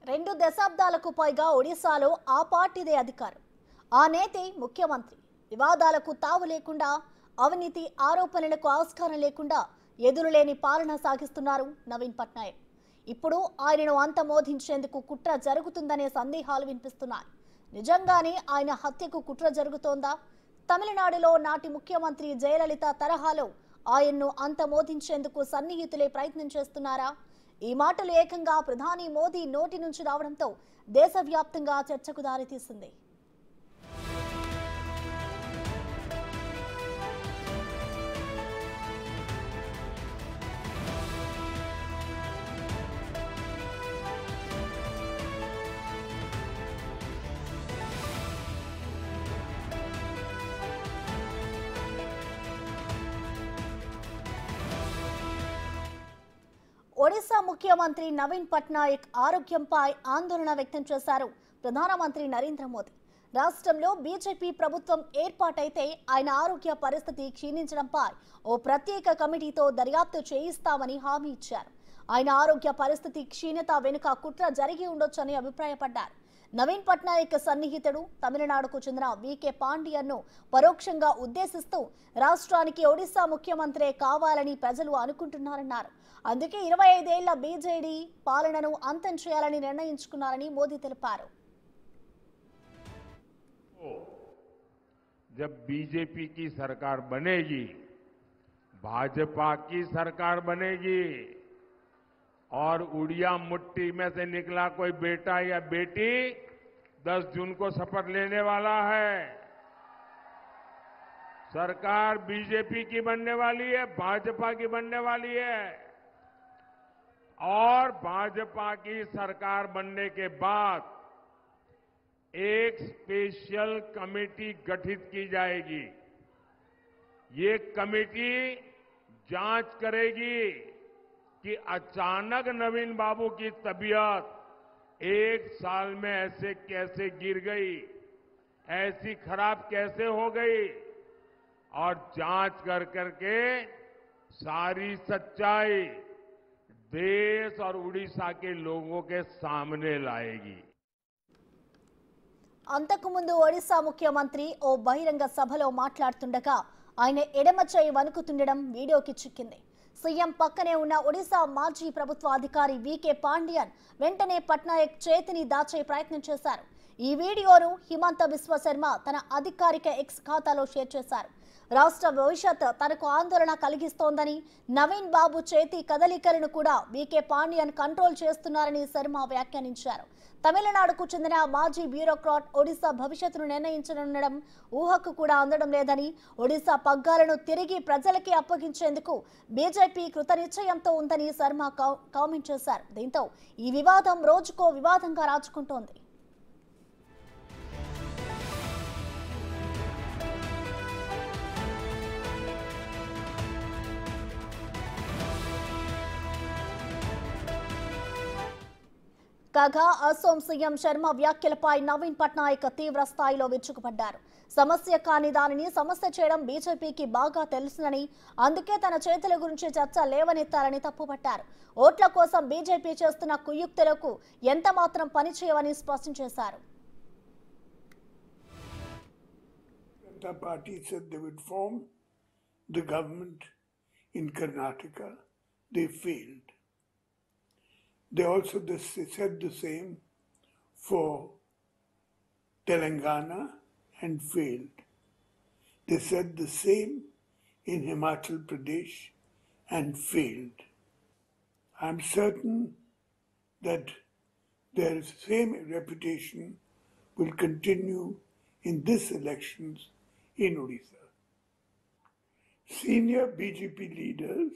2 దశాబ్దాలకు పైగా ఒడిశాలో ఆ పార్టీదే అధికారం. ఆ నేతే ముఖ్యమంత్రి. వివాదాలకు తావు లేకుండా, అవినీతి ఆరోపణలకు ఆస్కారం లేకుండా ఎదురులేని పాలన సాగిస్తున్నారు నవీన్ పట్నాయక్. ఇప్పుడు ఆయనను అంతమోదించేందుకు కుట్ర జరుగుతుందనే సందేహాలు వినిపిస్తున్నాయి. నిజంగానే ఆయన హత్యకు కుట్ర జరుగుతోందా? తమిళనాడులో నాటి ముఖ్యమంత్రి జయలలిత తరహాలో ఆయన్ను అంతమోదించేందుకు సన్నిహితులే ప్రయత్నం చేస్తున్నారా? ఈ మాటలు ఏకంగా ప్రధాని మోదీ నోటి నుంచి రావడంతో దేశవ్యాప్తంగా చర్చకు దారితీసింది. ఒడిశా ముఖ్యమంత్రి నవీన్ పట్నాయక్ ఆరోగ్యంపై ఆందోళన వ్యక్తం చేశారు ప్రధానమంత్రి నరేంద్ర మోదీ. రాష్ట్రంలో బీజేపీ ప్రభుత్వం ఏర్పాటైతే ఆయన ఆరోగ్య పరిస్థితి క్షీణించడంపై ఓ ప్రత్యేక కమిటీతో దర్యాప్తు చేయిస్తామని హామీ ఇచ్చారు. ఆయన ఆరోగ్య పరిస్థితి క్షీణత వెనుక కుట్ర జరిగి ఉండొచ్చని అభిప్రాయపడ్డారు. నవీన్ పట్నాయక్ సన్నిహితుడు తమిళనాడుకు చెందిన వీకే పాండియన్ను పరోక్షంగా ఉద్దేశిస్తూ రాష్ట్రానికి ఒడిశా ముఖ్యమంత్రే కావాలని ప్రజలు అనుకుంటున్నారన్నారు. అందుకే 25 ఏళ్ల బీజేడీ పాలనను అంతం చేయాలని నిర్ణయించుకున్నారని మోదీ తెలిపారు. जब बीजेपी की सरकार बनेगी, भाजपा की सरकार बनेगी और उड़िया मुट्ठी में से निकला कोई बेटा या बेटी 10 जून को शपथ लेने वाला है। सरकार बीजेपी की बनने वाली है, भाजपा की बनने वाली है और भाजपा की सरकार बनने के बाद एक स्पेशल कमेटी गठित की जाएगी। ये कमेटी जांच करेगी कि अचानक नवीन बाबू की तबीयत 1 साल में ऐसे कैसे गिर गई, ऐसी खराब कैसे हो गई, और जांच कर करके सारी सच्चाई देश और उड़ीसा के लोगों के सामने लाएगी। అంతకుముందు ఒడిశా ముఖ్యమంత్రి ఓ బహిరంగ సభలో మాట్లాడుతుండగా ఆయన ఎడమ చేయి వణుకుతుండడం వీడియోకి చిక్కింది. సీఎం పక్కనే ఉన్న ఒడిశా మాజీ ప్రభుత్వ అధికారి వీకే పాండియన్ వెంటనే పట్నాయక్ చేతిని దాచే ప్రయత్నం చేశారు. ఈ వీడియోను హిమంత బిశ్వ శర్మ తన అధికారిక ఎక్స్ ఖాతాలో షేర్ చేశారు. రాష్ట్ర భవిష్యత్ తనకు ఆందోళన కలిగిస్తోందని, నవీన్ బాబు చేతి కదలికలను కూడా వీకే పాండియన్ కంట్రోల్ చేస్తున్నారని శర్మ వ్యాఖ్యానించారు. తమిళనాడుకు చెందిన మాజీ బ్యూరోక్రాట్ ఒడిశా భవిష్యత్తును నిర్ణయించనుండడం ఊహకు కూడా అందడం లేదని, ఒడిశా పగ్గాలను తిరిగి ప్రజలకి అప్పగించేందుకు బీజేపీ కృతనిశ్చయంతో ఉందని శర్మ కామెంట్ చేశారు. దీంతో ఈ వివాదం రోజుకో వివాదంగా రాజుకుంటోంది. కాగా అసోం సీఎం శర్మ వ్యాఖ్యలపై నవీన్ పట్నాయక్ తీవ్ర స్థాయిలో విరుచుకుపడ్డారు. సమస్య కాని దానిని సమస్య చేయడం బీజేపీకి బాగా తెలుసునని, అందుకే తన చేతుల గురించి చర్చ లేవనెత్తారని తప్పుపట్టారు. ఓట్ల కోసం బీజేపీ చేస్తున్న కుయుక్తులకు ఎంత మాత్రం పనిచేయవని స్పష్టం చేశారు. The party said they would form the government in Karnataka. They failed. They also said the same for Telangana and failed. They said the same in Himachal Pradesh and failed. I'm certain that their same reputation will continue in this elections in Odisha. Senior BJP leaders